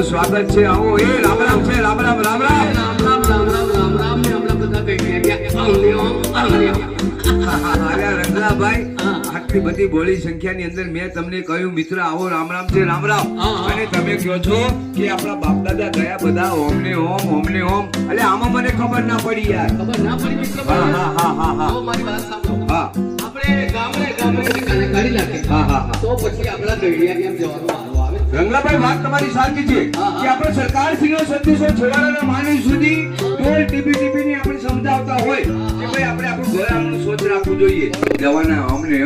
સ્વાગત છે આવો એ રામ રામ છે રામ રામ રામ રામ રામ રામ રામ રામ રામ રામ ને હમણાં બધા કઈ ગયા રંગલાભાઈ આટલી બધી બોળી સંખ્યાની અંદર મેં તમને કહ્યું મિત્ર આવો રામ રામ છે રામ રામ અને તમે કહો છો કે આપણા બાપ દાદા ગયા બધા ઓમ ને ઓમ એટલે આમાં મને ખબર ના પડી યાર ખબર ના પડી મિત્ર હા મારી વાત સાંભળો હા આપણે ગામડે કાઢી નાખે તો પછી આપણા દળિયા કેમ જવાનું આવે રંગલાભાઈ વાત તમારી સાચી છે કે આપણે સરકાર શ્રીનો સંદેશો છેવાડાના માનવી સુધી ટોલ ટીપી ની આપણે સમજાવતા હોય કે ભાઈ આપણે આપણું ઘર આમનું સ્વચ્છ રાખવું જોઈએ જવાના અમને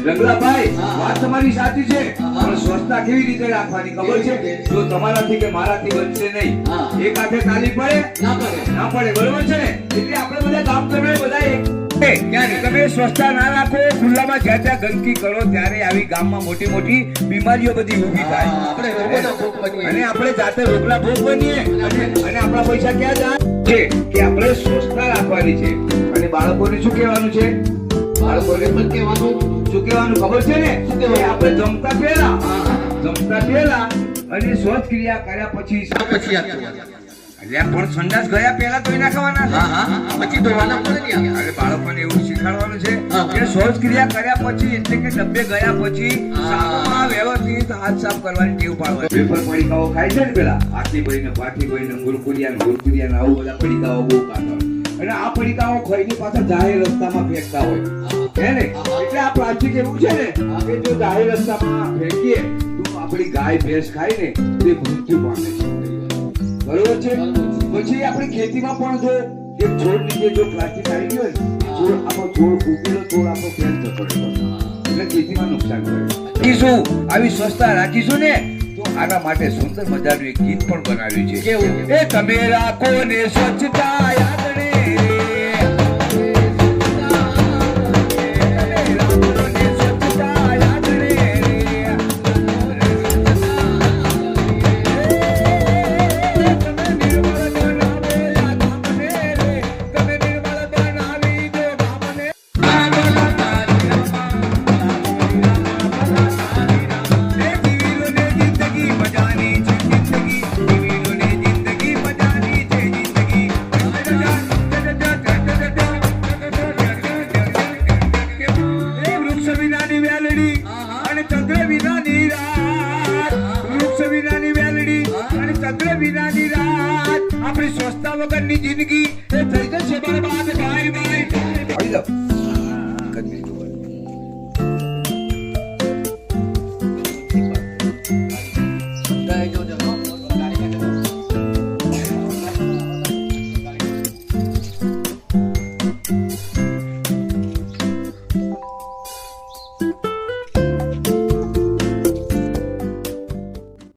રંગલાભાઈ વાત તમારી સાચી છે પણ સ્વચ્છતા કેવી રીતે રાખવાની ખબર છે જો તમારાથી કે મારાથી બનશે નહીં એક હાથે તાલી પડે ના પડે બરોબર છે ને એટલે આપણે બધા કામ કરવું બધા તમે સ્વચ્છતા ના રાખો ખુલ્લામાં જ્યાં ત્યાં ગંદકી કરો ત્યારે આવી ગામમાં મોટી મોટી બીમારીઓ બધી ઊભી થાય અને આપણે જાતે રોગના ભોગ બનીએ અને આપણા પૈસા ક્યાં જાય છે કે આપણે સ્વચ્છતા રાખવાની છે અને બાળકોને શું કહેવાનું છે બાળકોને પણ કહેવાનું શું કહેવાનું ખબર છે ને આપણે જમતા પહેલા અને સ્વચ્છ ક્રિયા કર્યા પછી પણ સંડાસ ગયા પહેલા ધોઈ નાખવાના પછી ધોવાના પડે ને અરે બાળકોને એવું શીખવાડવાનું છે કે શૌચ ક્રિયા કર્યા પછી એટલે કે ડબ્બે ગયા પછી સાફમાં વ્યવસ્થિત હાથ સાફ કરવાની ટેવ પાડવાની પેપર પડીકાઓ ખાય છે ને પેલા આટલી ભરીને પાટી ભરીને ગુરકુરિયા આવું બધા પડીકાઓ બહુ ખાતા અને આ પડીકાઓ ખાઈને પાછા જાહેર રસ્તામાં ફેંકતા હોય હે ને એટલે આ પ્લાસ્ટિક એવું છે ને કે જો જાહેર રસ્તામાં ફેંકીએ તો આપણી ગાય ભેંસ ખાય ને તે મૃત્યુ પામે છે બરોબર છે પછી આપણી ખેતીમાં પણ જો એક છોડ નીચે જો પ્લાસ્ટિક આવી ગયો ને આપણો છોડ ફૂકેલો છોડ આપણો ફેલ જતો રહે એટલે ખેતીમાં નુકસાન કરે રાખીશું આવી સ્વચ્છતા રાખીશું ને તો આના માટે સુંદર મજાનું એક ગીત પણ બનાવ્યું છે કેવું એ તમે રાખો ને સ્વચ્છતા યાદ રે આપણી સ્વચ્છતા વગરની જિંદગી એ થઈ જશે બરબાદ ભાઈ ભાઈ લો